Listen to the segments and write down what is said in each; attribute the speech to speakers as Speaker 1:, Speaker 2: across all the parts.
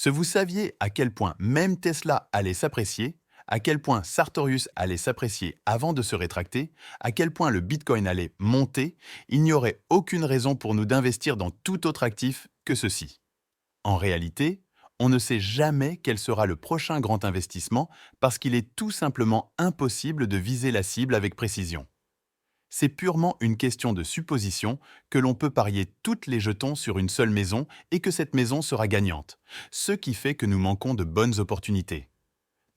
Speaker 1: Si vous saviez à quel point même Tesla allait s'apprécier, à quel point Sartorius allait s'apprécier avant de se rétracter, à quel point le Bitcoin allait monter, il n'y aurait aucune raison pour nous d'investir dans tout autre actif que ceci. En réalité, on ne sait jamais quel sera le prochain grand investissement parce qu'il est tout simplement impossible de viser la cible avec précision. C'est purement une question de supposition que l'on peut parier toutes les jetons sur une seule maison et que cette maison sera gagnante, ce qui fait que nous manquons de bonnes opportunités.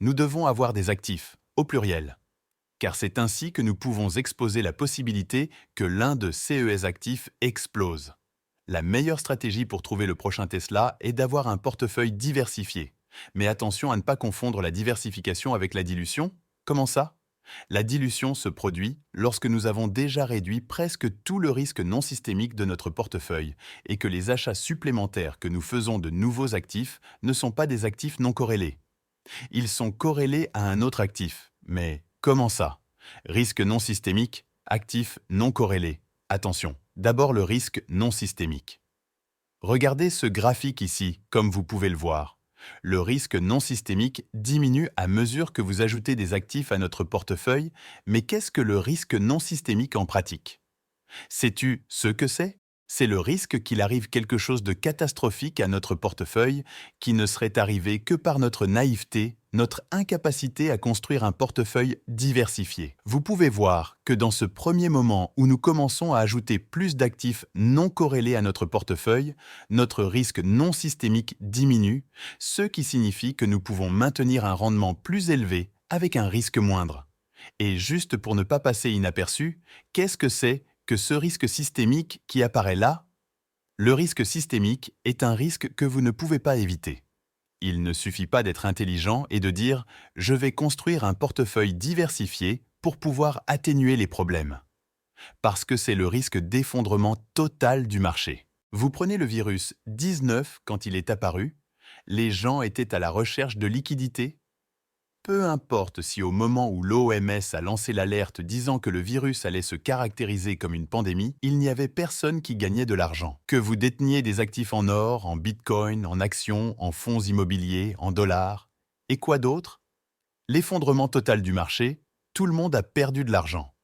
Speaker 1: Nous devons avoir des actifs, au pluriel, car c'est ainsi que nous pouvons exposer la possibilité que l'un de ces actifs explose. La meilleure stratégie pour trouver le prochain Tesla est d'avoir un portefeuille diversifié. Mais attention à ne pas confondre la diversification avec la dilution. Comment ça? La dilution se produit lorsque nous avons déjà réduit presque tout le risque non systémique de notre portefeuille et que les achats supplémentaires que nous faisons de nouveaux actifs ne sont pas des actifs non corrélés. Ils sont corrélés à un autre actif. Mais comment ça? Risque non systémique, actif non corrélé. Attention, d'abord le risque non systémique. Regardez ce graphique ici, comme vous pouvez le voir. Le risque non systémique diminue à mesure que vous ajoutez des actifs à notre portefeuille, mais qu'est-ce que le risque non systémique en pratique? Sais-tu ce que c'est? C'est le risque qu'il arrive quelque chose de catastrophique à notre portefeuille qui ne serait arrivé que par notre naïveté, notre incapacité à construire un portefeuille diversifié. Vous pouvez voir que dans ce premier moment où nous commençons à ajouter plus d'actifs non corrélés à notre portefeuille, notre risque non systémique diminue, ce qui signifie que nous pouvons maintenir un rendement plus élevé avec un risque moindre. Et juste pour ne pas passer inaperçu, qu'est-ce que c'est que ce risque systémique qui apparaît là? Le risque systémique est un risque que vous ne pouvez pas éviter. Il ne suffit pas d'être intelligent et de dire « je vais construire un portefeuille diversifié pour pouvoir atténuer les problèmes ». Parce que c'est le risque d'effondrement total du marché. Vous prenez le virus 19 quand il est apparu, les gens étaient à la recherche de liquidités. Peu importe si au moment où l'OMS a lancé l'alerte disant que le virus allait se caractériser comme une pandémie, il n'y avait personne qui gagnait de l'argent. Que vous déteniez des actifs en or, en bitcoin, en actions, en fonds immobiliers, en dollars. Et quoi d'autre? L'effondrement total du marché, tout le monde a perdu de l'argent.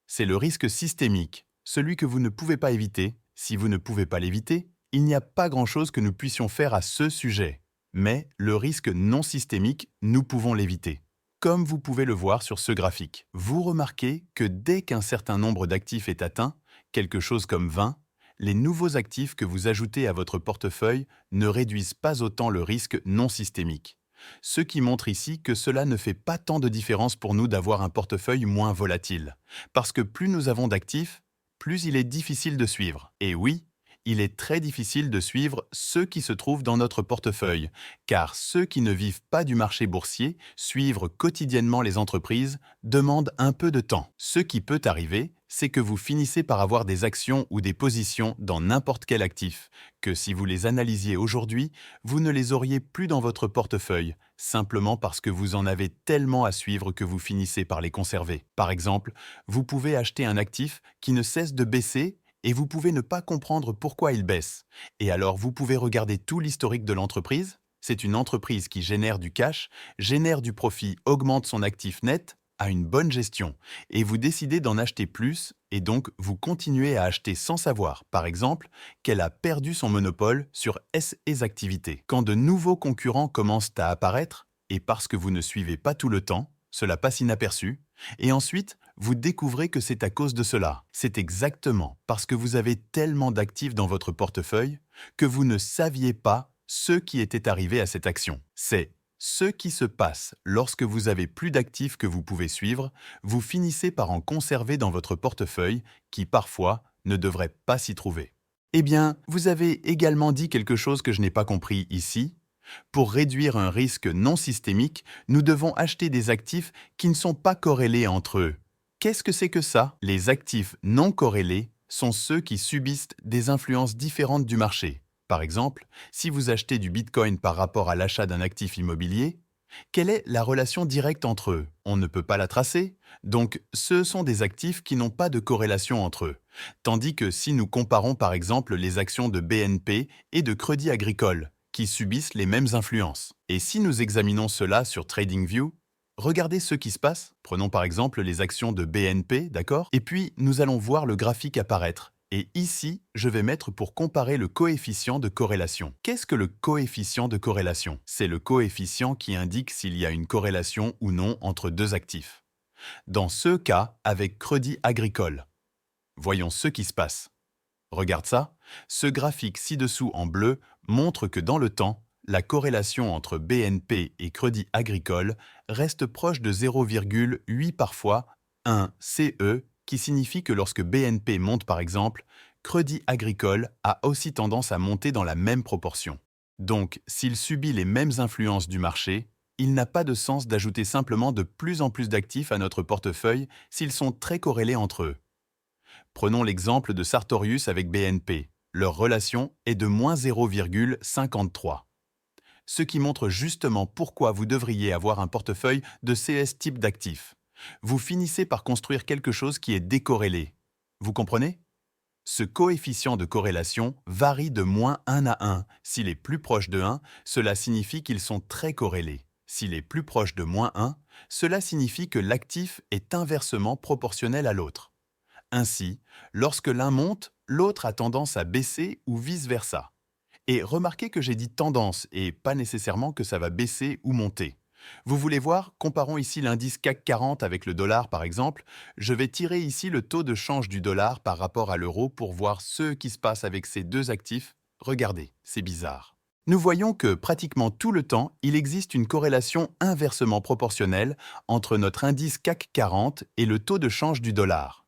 Speaker 1: C'est le risque systémique, celui que vous ne pouvez pas éviter. Si vous ne pouvez pas l'éviter, il n'y a pas grand-chose que nous puissions faire à ce sujet. Mais le risque non systémique, nous pouvons l'éviter. Comme vous pouvez le voir sur ce graphique, vous remarquez que dès qu'un certain nombre d'actifs est atteint, quelque chose comme 20, les nouveaux actifs que vous ajoutez à votre portefeuille ne réduisent pas autant le risque non systémique. Ce qui montre ici que cela ne fait pas tant de différence pour nous d'avoir un portefeuille moins volatile. Parce que plus nous avons d'actifs, plus il est difficile de suivre. Et oui, il est très difficile de suivre ceux qui se trouvent dans notre portefeuille, car ceux qui ne vivent pas du marché boursier, suivre quotidiennement les entreprises, demandent un peu de temps. Ce qui peut arriver, c'est que vous finissez par avoir des actions ou des positions dans n'importe quel actif, que si vous les analysiez aujourd'hui, vous ne les auriez plus dans votre portefeuille, simplement parce que vous en avez tellement à suivre que vous finissez par les conserver. Par exemple, vous pouvez acheter un actif qui ne cesse de baisser et vous pouvez ne pas comprendre pourquoi il baisse. Et alors vous pouvez regarder tout l'historique de l'entreprise. C'est une entreprise qui génère du cash, génère du profit, augmente son actif net, a une bonne gestion. Et vous décidez d'en acheter plus et donc vous continuez à acheter sans savoir, par exemple, qu'elle a perdu son monopole sur ses activités. Quand de nouveaux concurrents commencent à apparaître, et parce que vous ne suivez pas tout le temps, cela passe inaperçu, et ensuite, vous découvrez que c'est à cause de cela. C'est exactement parce que vous avez tellement d'actifs dans votre portefeuille que vous ne saviez pas ce qui était arrivé à cette action. C'est ce qui se passe lorsque vous avez plus d'actifs que vous pouvez suivre, vous finissez par en conserver dans votre portefeuille qui parfois ne devrait pas s'y trouver. Eh bien, vous avez également dit quelque chose que je n'ai pas compris ici. Pour réduire un risque non systémique, nous devons acheter des actifs qui ne sont pas corrélés entre eux. Qu'est-ce que c'est que ça? Les actifs non corrélés sont ceux qui subissent des influences différentes du marché. Par exemple, si vous achetez du Bitcoin par rapport à l'achat d'un actif immobilier, quelle est la relation directe entre eux? On ne peut pas la tracer, donc ce sont des actifs qui n'ont pas de corrélation entre eux. Tandis que si nous comparons par exemple les actions de BNP et de Crédit Agricole, qui subissent les mêmes influences. Et si nous examinons cela sur TradingView, regardez ce qui se passe. Prenons par exemple les actions de BNP, d'accord? Et puis, nous allons voir le graphique apparaître. Et ici, je vais mettre pour comparer le coefficient de corrélation. Qu'est-ce que le coefficient de corrélation? C'est le coefficient qui indique s'il y a une corrélation ou non entre deux actifs. Dans ce cas, avec Crédit Agricole. Voyons ce qui se passe. Regarde ça, ce graphique ci-dessous en bleu montre que dans le temps, la corrélation entre BNP et Crédit Agricole reste proche de 0,8 parfois 1 CE, qui signifie que lorsque BNP monte par exemple, Crédit Agricole a aussi tendance à monter dans la même proportion. Donc, s'il subit les mêmes influences du marché, il n'a pas de sens d'ajouter simplement de plus en plus d'actifs à notre portefeuille s'ils sont très corrélés entre eux. Prenons l'exemple de Sartorius avec BNP. Leur relation est de moins 0,53. Ce qui montre justement pourquoi vous devriez avoir un portefeuille de CS type d'actifs. Vous finissez par construire quelque chose qui est décorrélé. Vous comprenez? Ce coefficient de corrélation varie de moins 1 à 1. S'il est plus proche de 1, cela signifie qu'ils sont très corrélés. S'il est plus proche de moins 1, cela signifie que l'actif est inversement proportionnel à l'autre. Ainsi, lorsque l'un monte, l'autre a tendance à baisser ou vice-versa. Et remarquez que j'ai dit tendance et pas nécessairement que ça va baisser ou monter. Vous voulez voir? Comparons ici l'indice CAC 40 avec le dollar par exemple. Je vais tirer ici le taux de change du dollar par rapport à l'euro pour voir ce qui se passe avec ces deux actifs. Regardez, c'est bizarre. Nous voyons que pratiquement tout le temps, il existe une corrélation inversement proportionnelle entre notre indice CAC 40 et le taux de change du dollar.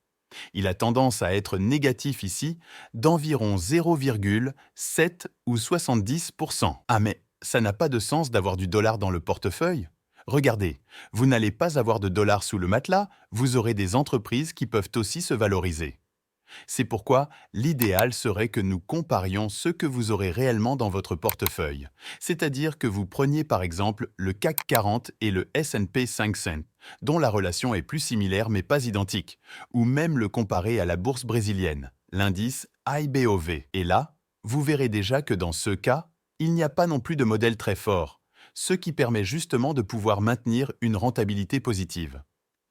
Speaker 1: Il a tendance à être négatif ici d'environ 0,7 ou 70%. Ah mais ça n'a pas de sens d'avoir du dollar dans le portefeuille. Regardez, vous n'allez pas avoir de dollars sous le matelas, vous aurez des entreprises qui peuvent aussi se valoriser. C'est pourquoi l'idéal serait que nous comparions ce que vous aurez réellement dans votre portefeuille. C'est-à-dire que vous preniez par exemple le CAC 40 et le S&P 500, dont la relation est plus similaire mais pas identique, ou même le comparer à la bourse brésilienne, l'indice IBOV. Et là, vous verrez déjà que dans ce cas, il n'y a pas non plus de modèle très fort, ce qui permet justement de pouvoir maintenir une rentabilité positive.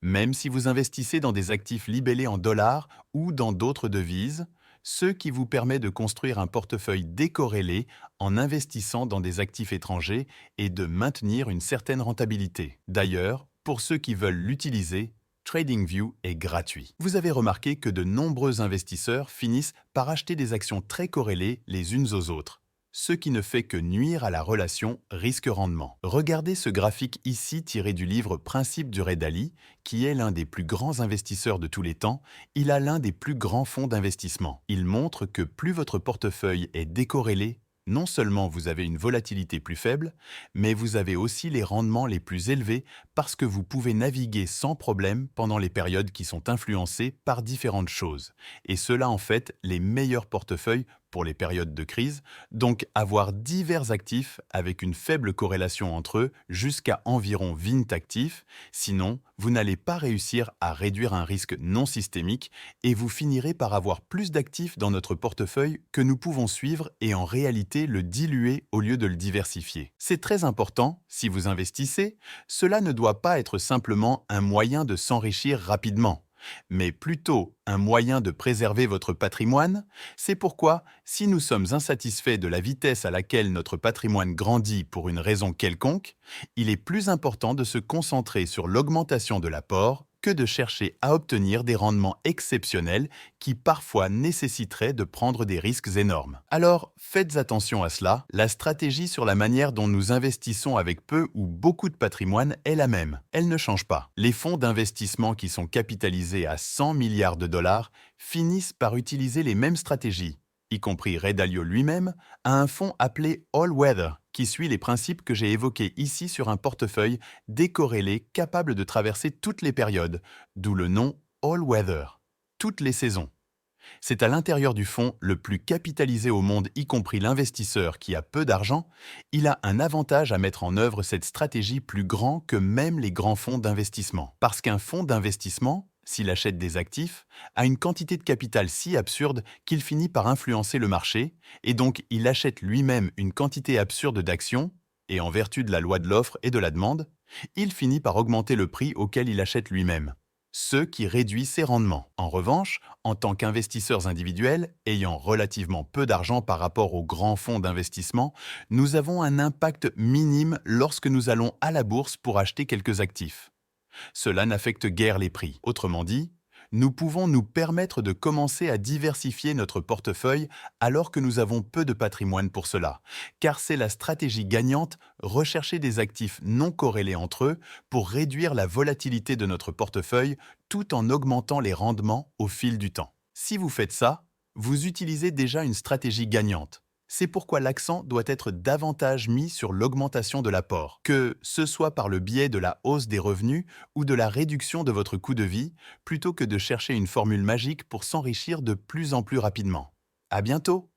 Speaker 1: Même si vous investissez dans des actifs libellés en dollars ou dans d'autres devises, ce qui vous permet de construire un portefeuille décorrélé en investissant dans des actifs étrangers et de maintenir une certaine rentabilité. D'ailleurs, pour ceux qui veulent l'utiliser, TradingView est gratuit. Vous avez remarqué que de nombreux investisseurs finissent par acheter des actions très corrélées les unes aux autres, ce qui ne fait que nuire à la relation risque-rendement. Regardez ce graphique ici tiré du livre Principes du Ray Dalio, qui est l'un des plus grands investisseurs de tous les temps. Il a l'un des plus grands fonds d'investissement. Il montre que plus votre portefeuille est décorrélé, non seulement vous avez une volatilité plus faible, mais vous avez aussi les rendements les plus élevés parce que vous pouvez naviguer sans problème pendant les périodes qui sont influencées par différentes choses. Et cela en fait les meilleurs portefeuilles pour les périodes de crise, donc avoir divers actifs avec une faible corrélation entre eux jusqu'à environ 20 actifs, sinon vous n'allez pas réussir à réduire un risque non systémique et vous finirez par avoir plus d'actifs dans notre portefeuille que nous pouvons suivre et en réalité le diluer au lieu de le diversifier. C'est très important, si vous investissez, cela ne doit pas être simplement un moyen de s'enrichir rapidement, mais plutôt un moyen de préserver votre patrimoine. C'est pourquoi, si nous sommes insatisfaits de la vitesse à laquelle notre patrimoine grandit pour une raison quelconque, il est plus important de se concentrer sur l'augmentation de l'apport que de chercher à obtenir des rendements exceptionnels qui parfois nécessiteraient de prendre des risques énormes. Alors, faites attention à cela, la stratégie sur la manière dont nous investissons avec peu ou beaucoup de patrimoine est la même, elle ne change pas. Les fonds d'investissement qui sont capitalisés à 100 milliards de dollars finissent par utiliser les mêmes stratégies, y compris Ray Dalio lui-même, a un fonds appelé All Weather, qui suit les principes que j'ai évoqués ici sur un portefeuille décorrélé capable de traverser toutes les périodes, d'où le nom All Weather, toutes les saisons. C'est à l'intérieur du fonds le plus capitalisé au monde, y compris l'investisseur qui a peu d'argent, il a un avantage à mettre en œuvre cette stratégie plus grand que même les grands fonds d'investissement. Parce qu'un fonds d'investissement, s'il achète des actifs, a une quantité de capital si absurde qu'il finit par influencer le marché, et donc il achète lui-même une quantité absurde d'actions, et en vertu de la loi de l'offre et de la demande, il finit par augmenter le prix auquel il achète lui-même, ce qui réduit ses rendements. En revanche, en tant qu'investisseurs individuels, ayant relativement peu d'argent par rapport aux grands fonds d'investissement, nous avons un impact minime lorsque nous allons à la bourse pour acheter quelques actifs. Cela n'affecte guère les prix. Autrement dit, nous pouvons nous permettre de commencer à diversifier notre portefeuille alors que nous avons peu de patrimoine pour cela, car c'est la stratégie gagnante, rechercher des actifs non corrélés entre eux pour réduire la volatilité de notre portefeuille tout en augmentant les rendements au fil du temps. Si vous faites ça, vous utilisez déjà une stratégie gagnante. C'est pourquoi l'accent doit être davantage mis sur l'augmentation de l'apport, que ce soit par le biais de la hausse des revenus ou de la réduction de votre coût de vie, plutôt que de chercher une formule magique pour s'enrichir de plus en plus rapidement. À bientôt!